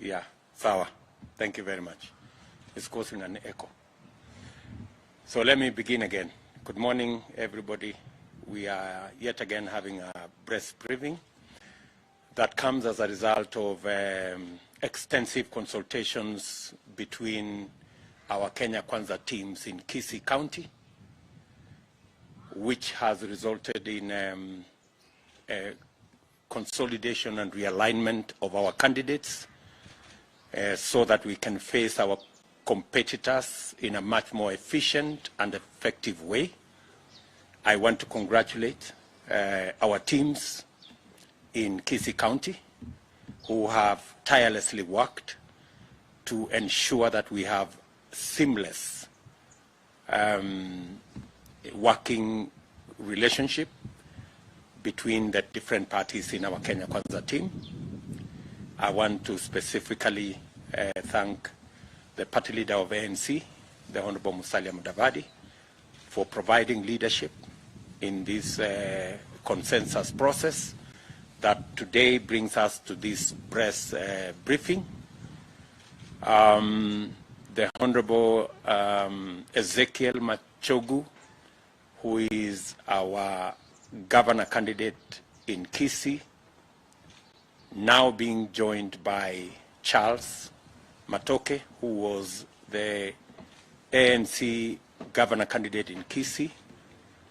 Yeah, sawa. Thank you very much. It's causing an echo. So let me begin again. Good morning, everybody. We are yet again having a press briefing that comes as a result of extensive consultations between our Kenya Kwanza teams in Kisii County, which has resulted in a consolidation and realignment of our candidates so that we can face our competitors in a much more efficient and effective way. I want to congratulate our teams in Kisii County who have tirelessly worked to ensure that we have seamless working relationship between the different parties in our Kenya Kwanza team. I want to specifically thank the party leader of ANC, the Honorable Musalia Mudavadi, for providing leadership in this consensus process that today brings us to this press briefing. The Honorable Ezekiel Machogu, who is our governor candidate in Kisii, now being joined by Charles Matoke, who was the ANC governor candidate in Kisii,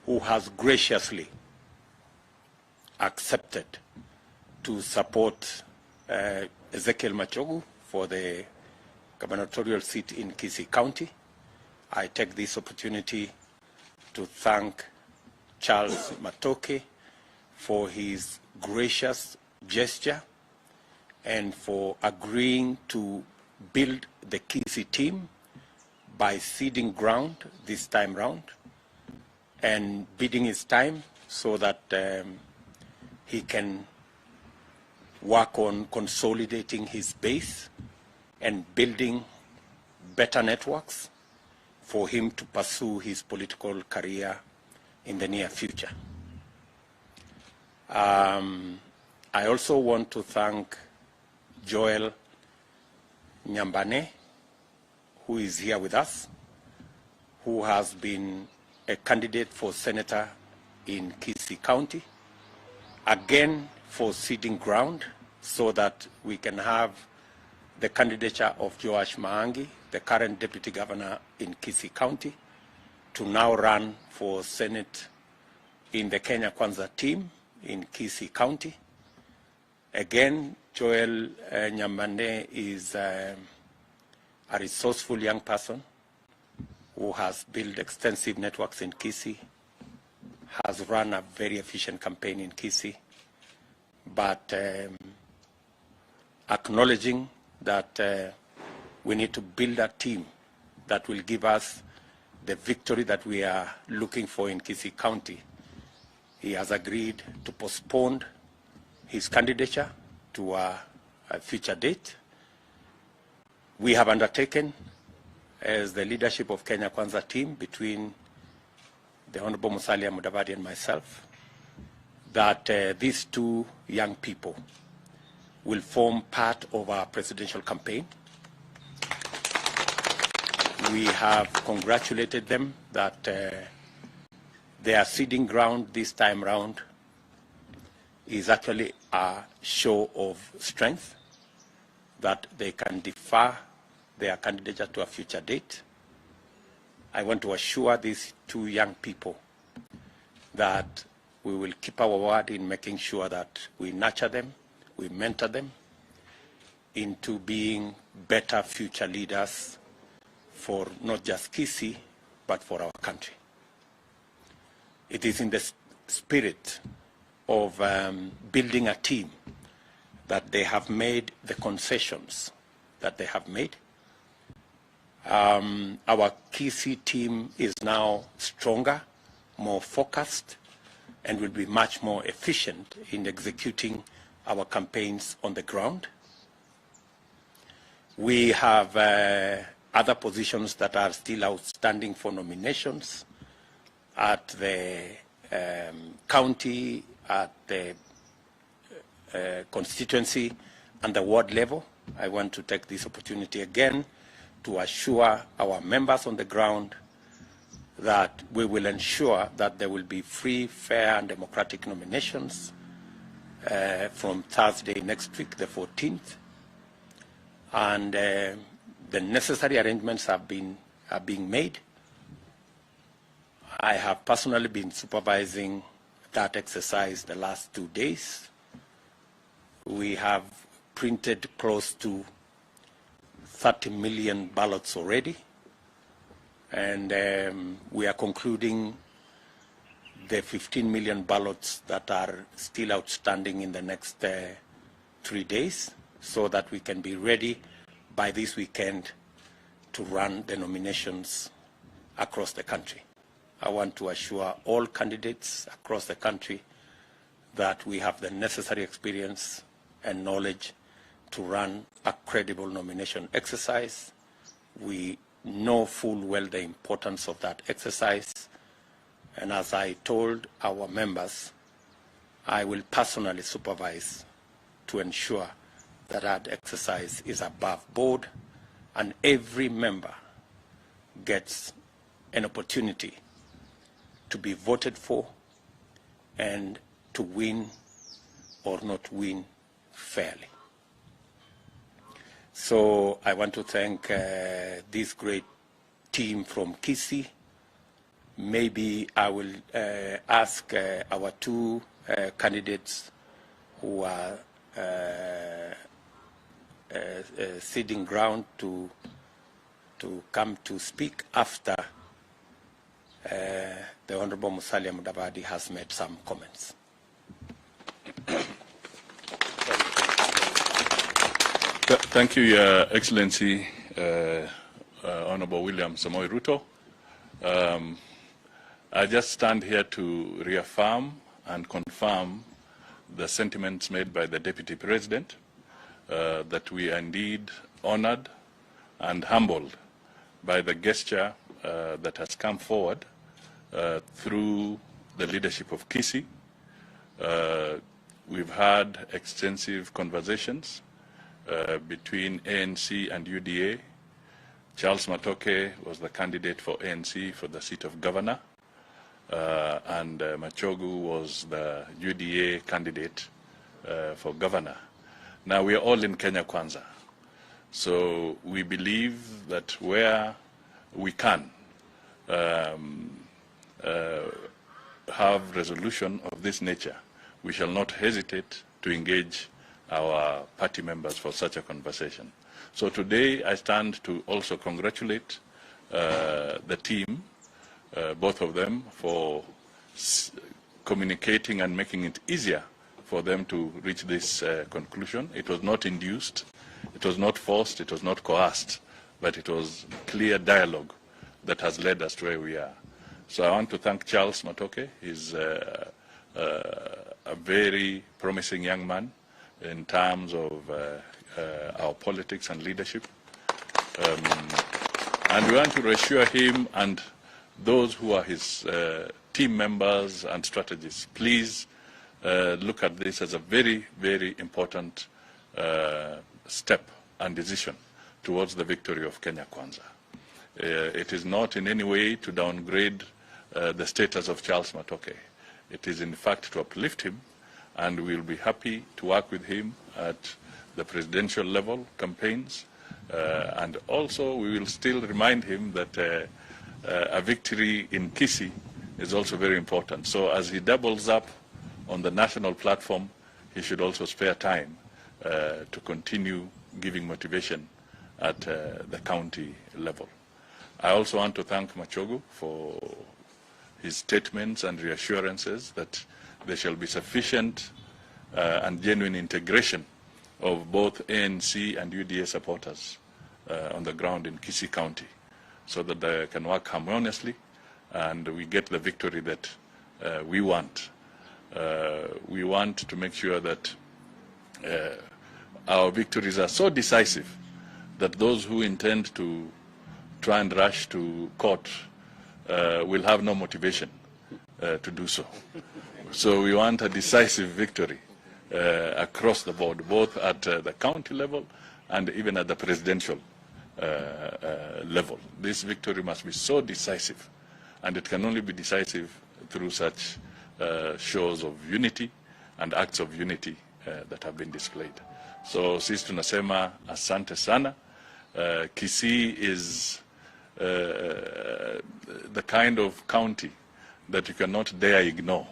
who has graciously accepted to support Ezekiel Machogu for the gubernatorial seat in Kisii County. I take this opportunity to thank Charles Matoke for his gracious gesture and for agreeing to build the Kisii team by ceding ground this time round and bidding his time so that he can work on consolidating his base and building better networks for him to pursue his political career in the near future. I also want to thank Joel Nyambane, who is here with us, who has been a candidate for senator in Kisii County, again for ceding ground so that we can have the candidature of Joash Maangi, the current deputy governor in Kisii County, to now run for Senate in the Kenya Kwanza team in Kisii County. Again, Joel Nyambane is a resourceful young person who has built extensive networks in Kisii, has run a very efficient campaign in Kisii, but acknowledging that we need to build a team that will give us the victory that we are looking for in Kisii County. He has agreed to postpone his candidature to a future date. We have undertaken, as the leadership of Kenya Kwanza team between the Honorable Musalia Mudavadi and myself, that these two young people will form part of our presidential campaign. We have congratulated them that their ceding ground this time round is actually a show of strength, that they can defer their candidature to a future date. I want to assure these two young people that we will keep our word in making sure that we nurture them, we mentor them into being better future leaders for not just Kisii, but for our country. It is in the spirit of building a team that they have made the concessions that they have made. Our Kisii team is now stronger, more focused, and will be much more efficient in executing our campaigns on the ground. We have other positions that are still outstanding for nominations at the county, at the constituency, and the ward level. I want to take this opportunity again to assure our members on the ground that we will ensure that there will be free, fair, and democratic nominations from Thursday next week, the 14th. And the necessary arrangements are being made. I have personally been supervising that exercise the last 2 days. We have printed close to 30 million ballots already, and we are concluding the 15 million ballots that are still outstanding in the next 3 days, so that we can be ready by this weekend to run the nominations across the country. I want to assure all candidates across the country that we have the necessary experience and knowledge to run a credible nomination exercise. We know full well the importance of that exercise. And as I told our members, I will personally supervise to ensure that that exercise is above board and every member gets an opportunity to be voted for and to win or not win fairly. So I want to thank this great team from Kisii. Maybe I will ask our two candidates who are ceding ground to come to speak after the Honorable Musalia Mudavadi has made some comments. Thank you, Your Excellency, Honorable William Samoei Ruto. I just stand here to reaffirm and confirm the sentiments made by the Deputy President, that we are indeed honored and humbled by the gesture that has come forward through the leadership of Kisii. We've had extensive conversations between ANC and UDA. Charles Matoke was the candidate for ANC for the seat of governor, and Machogu was the UDA candidate for governor. Now we are all in Kenya Kwanza, so we believe that where we can have resolution of this nature, we shall not hesitate to engage our party members for such a conversation. So today I stand to also congratulate the team, both of them, for communicating and making it easier for them to reach this conclusion. It was not induced, it was not forced, it was not coerced, but it was clear dialogue that has led us to where we are. So I want to thank Charles Matoke. He's a very promising young man in terms of our politics and leadership. And we want to reassure him and those who are his team members and strategists, please look at this as a very, very important step and decision towards the victory of Kenya Kwanza. It is not in any way to downgrade the status of Charles Matoke. It is in fact to uplift him, and we'll be happy to work with him at the presidential level campaigns. And also we will still remind him that a victory in Kisii is also very important. So as he doubles up on the national platform, he should also spare time to continue giving motivation at the county level. I also want to thank Machogu for his statements and reassurances that there shall be sufficient and genuine integration of both ANC and UDA supporters on the ground in Kisii County, so that they can work harmoniously and we get the victory that we want. We want to make sure that our victories are so decisive that those who intend to try and rush to court will have no motivation to do so. So we want a decisive victory across the board, both at the county level and even at the presidential level. This victory must be so decisive, and it can only be decisive through such shows of unity and acts of unity that have been displayed. So sisi tunasema asante sana. Kisii is the kind of county that you cannot dare ignore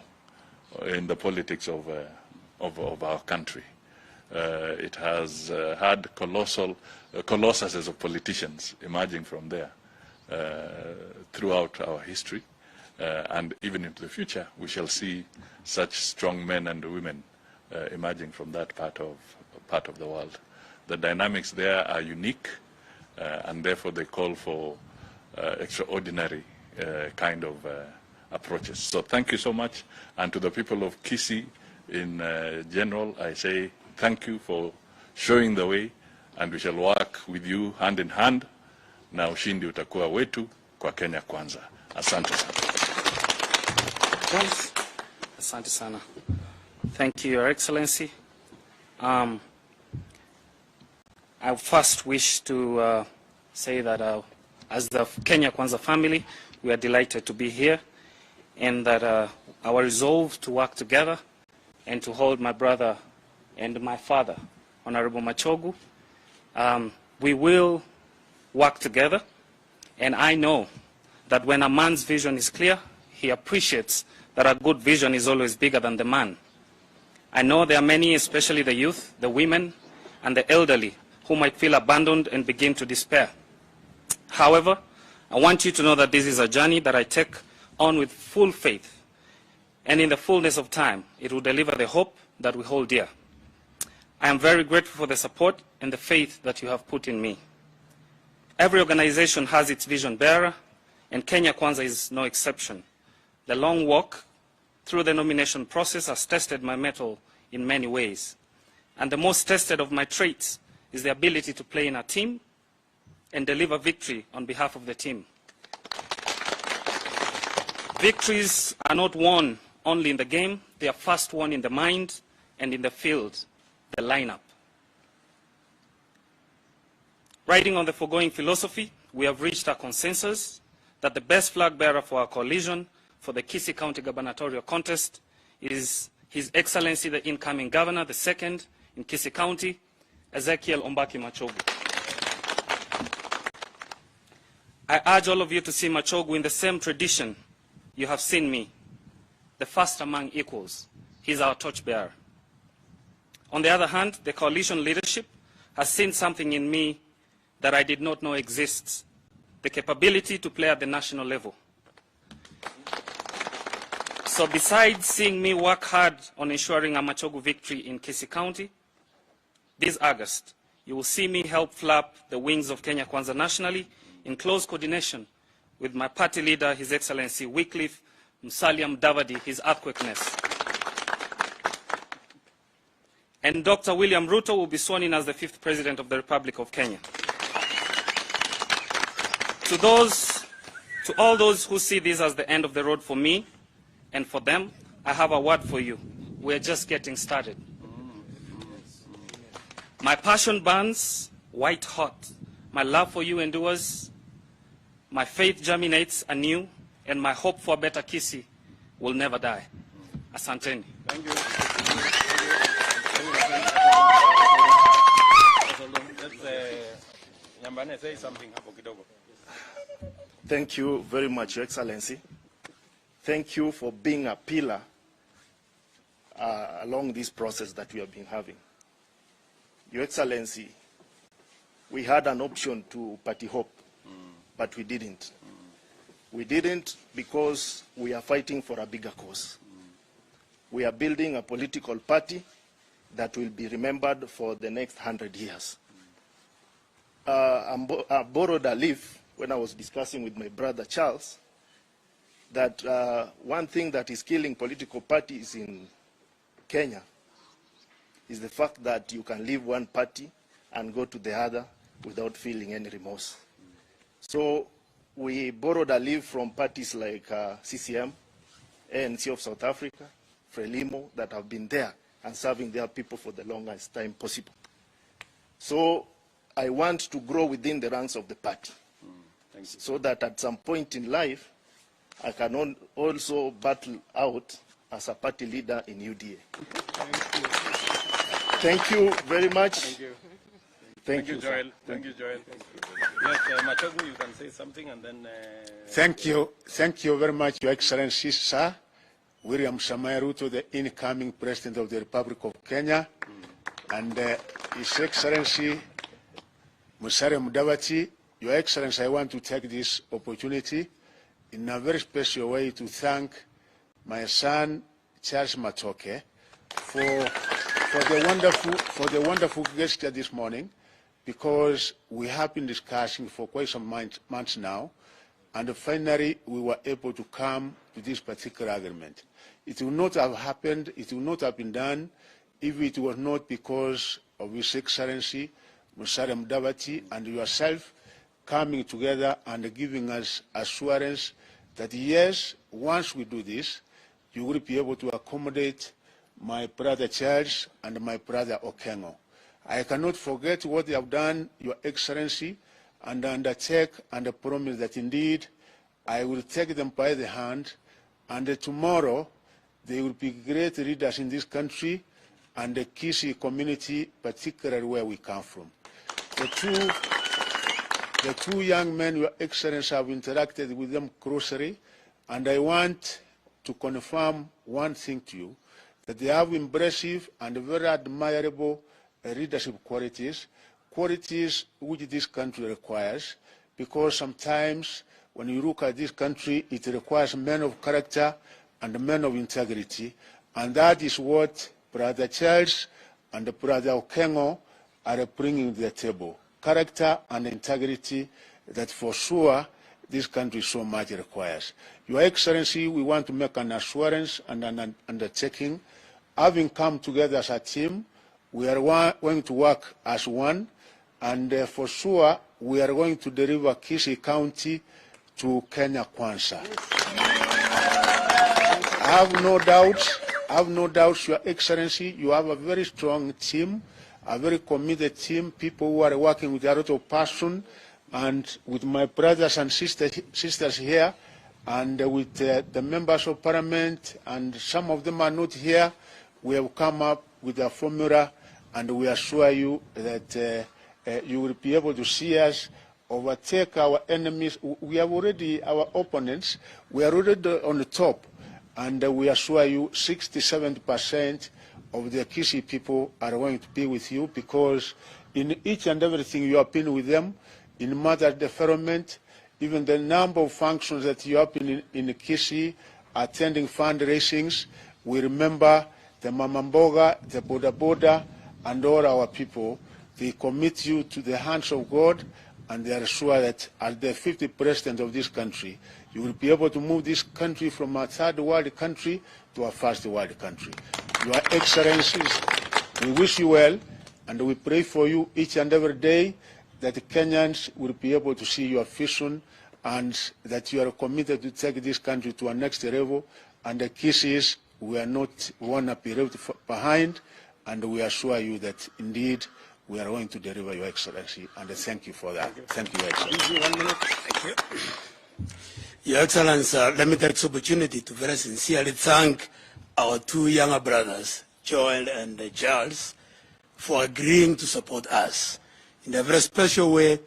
in the politics of our country. It has had colossuses of politicians emerging from there throughout our history, and even into the future we shall see such strong men and women emerging from that part of the world. The dynamics there are unique, and therefore they call for extraordinary kind of approaches. So thank you so much, and to the people of Kisii in general, I say thank you for showing the way, and we shall work with you hand in hand, na ushindi utakuwa wetu kwa Kenya Kwanza. Asante sana. Asante sana. Thank you, Your Excellency. I first wish to say that as the Kenya Kwanza family, we are delighted to be here, and that our resolve to work together and to hold my brother and my father, Honorable Machogu, we will work together. And I know that when a man's vision is clear, he appreciates that a good vision is always bigger than the man. I know there are many, especially the youth, the women, and the elderly, who might feel abandoned and begin to despair. However, I want you to know that this is a journey that I take on with full faith, and in the fullness of time, it will deliver the hope that we hold dear. I am very grateful for the support and the faith that you have put in me. Every organization has its vision bearer, and Kenya Kwanza is no exception. The long walk through the nomination process has tested my mettle in many ways. And the most tested of my traits is the ability to play in a team and deliver victory on behalf of the team. Victories are not won only in the game, they are first won in the mind and in the field, the lineup. Riding on the foregoing philosophy, we have reached a consensus that the best flag bearer for our coalition for the Kisii County gubernatorial contest is His Excellency the incoming governor, the second in Kisii County, Ezekiel Ombaki Machogu. I urge all of you to see Machogu in the same tradition you have seen me, the first among equals. He's our torchbearer. On the other hand, the coalition leadership has seen something in me that I did not know exists, the capability to play at the national level. So besides seeing me work hard on ensuring a Machogu victory in Kisii County, this August, you will see me help flap the wings of Kenya Kwanza nationally in close coordination with my party leader, His Excellency Wycliffe Musalia Mudavadi, his earthquakeness. And Dr. William Ruto will be sworn in as the 5th President of the Republic of Kenya. To all those who see this as the end of the road for me and for them, I have a word for you. We're just getting started. My passion burns white hot. My love for you endures. My faith germinates anew, and my hope for a better Kisii will never die. Asanteni. Thank you. Nyambane, say something hapo kidogo. Thank you very much, Your Excellency. Thank you for being a pillar along this process that we have been having. Your Excellency, we had an option to party hop, but we didn't. We didn't because we are fighting for a bigger cause. We are building a political party that will be remembered for the next 100 years. I borrowed a leaf when I was discussing with my brother Charles that one thing that is killing political parties in Kenya is the fact that you can leave one party and go to the other without feeling any remorse. So we borrowed a leaf from parties like CCM, ANC of South Africa, Frelimo, that have been there and serving their people for the longest time possible. So I want to grow within the ranks of the party, so that at some point in life, I can also battle out as a party leader in UDA. Thank you very much. Thank you. Thank you, Joel. Thank you, Joel. Yes, Machogu, you can say something and then... Thank you very much, Your Excellency, sir. William Samoei Ruto, the incoming President of the Republic of Kenya, and His Excellency Musalia Mudavadi. Your Excellency, I want to take this opportunity in a very special way to thank my son, Charles Matoke, for the wonderful gesture this morning, because we have been discussing for quite some months now, and finally we were able to come to this particular agreement. It would not have happened, it would not have been done if it was not because of His Excellency Musalia Mudavadi and yourself coming together and giving us assurance that yes, once we do this, you will be able to accommodate my brother Charles and my brother Okengo. I cannot forget what they have done, Your Excellency, and undertake and promise that indeed I will take them by the hand, and tomorrow they will be great leaders in this country and the Kisii community, particularly where we come from. The two young men, Your Excellency, have interacted with them closely, and I want to confirm one thing to you, that they have impressive and very admirable leadership qualities which this country requires, because sometimes when you look at this country, it requires men of character and men of integrity, and that is what Brother Charles and Brother Okengo are bringing to the table. Character and integrity that for sure this country so much requires. Your Excellency, we want to make an assurance and an undertaking. Having come together as a team, we are going to work as one, and for sure we are going to deliver Kisii County to Kenya Kwanza. I have no doubts, Your Excellency, you have a very strong team, a very committed team, people who are working with a lot of passion, and with my brothers and sisters here, and with the members of parliament, and some of them are not here. We have come up with a formula, and we assure you that you will be able to see us overtake our enemies. We have already, our opponents, we are already on the top, and we assure you 60–70% of the Kisii people are going to be with you, because in each and everything you have been with them, in mother development, even the number of functions that you have been in Kisii, attending fundraisings. We remember the Mamamboga, the Boda Boda, and all our people. They commit you to the hands of God, and they are sure that as the 50th president of this country, you will be able to move this country from a third world country to a first world country. Your Excellencies, we wish you well, and we pray for you each and every day that the Kenyans will be able to see your vision, and that you are committed to take this country to a next level, and the Kisiis, we are not want to be left behind, and we assure you that indeed we are going to deliver, Your Excellency, and thank you for that. Thank you, Your Excellency. 1 minute. Thank you. Your Excellency, let me take this opportunity to very sincerely thank our two younger brothers, Joel and Charles, for agreeing to support us. In a very special way,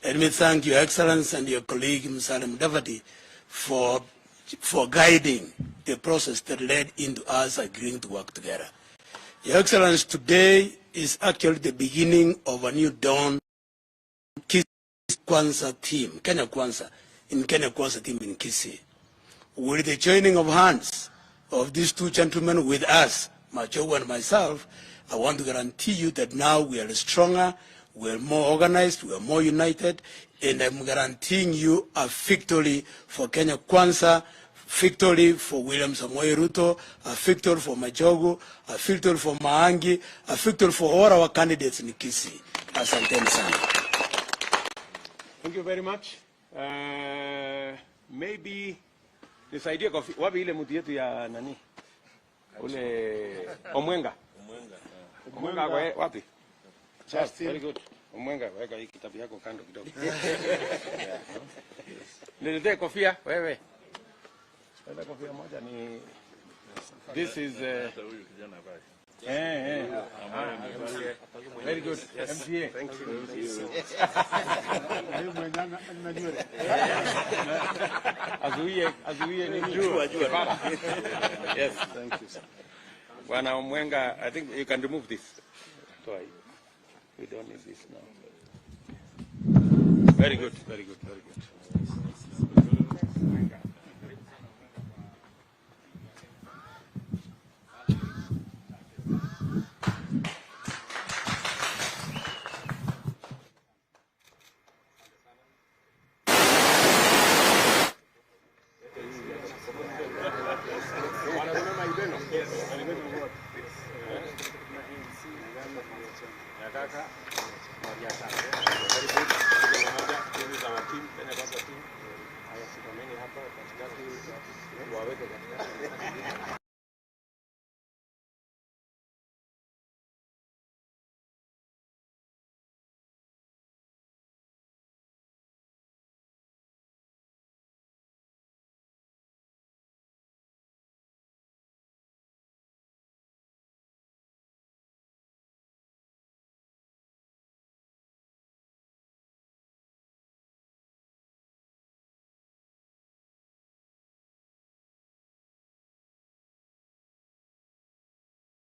let me thank Your Excellency and your colleague, Musalia Mudavadi, for guiding the process that led into us agreeing to work together. Your Excellency, today is actually the beginning of a new dawn. Kisii Kwanza team, Kenya Kwanza team in Kisii. With the joining of hands of these two gentlemen with us, Machogu and myself, I want to guarantee you that now we are stronger, we are more organized, we are more united, and I'm guaranteeing you a victory for Kenya Kwanza, victory for William Samoei Ruto, a victory for Machogu, a victory for Maangi, a victory for all our candidates in Kisii. Asanteni sana. Thank you very much. Maybe nisaidie kwa wapi ile mtu yetu ya nani? Ule Omwenga. Omwenga wapi? Justin. Very good. Omwenga, weka hii kitabu yako kando kidogo. Niletee kofia wewe. Sasa kofia moja ni this is very good. MCA. Thank you. Azuie ni jua. Yes, thank you. Bwana Omwenga, I think you can remove this. We don't need this now. Very good, very good, very good.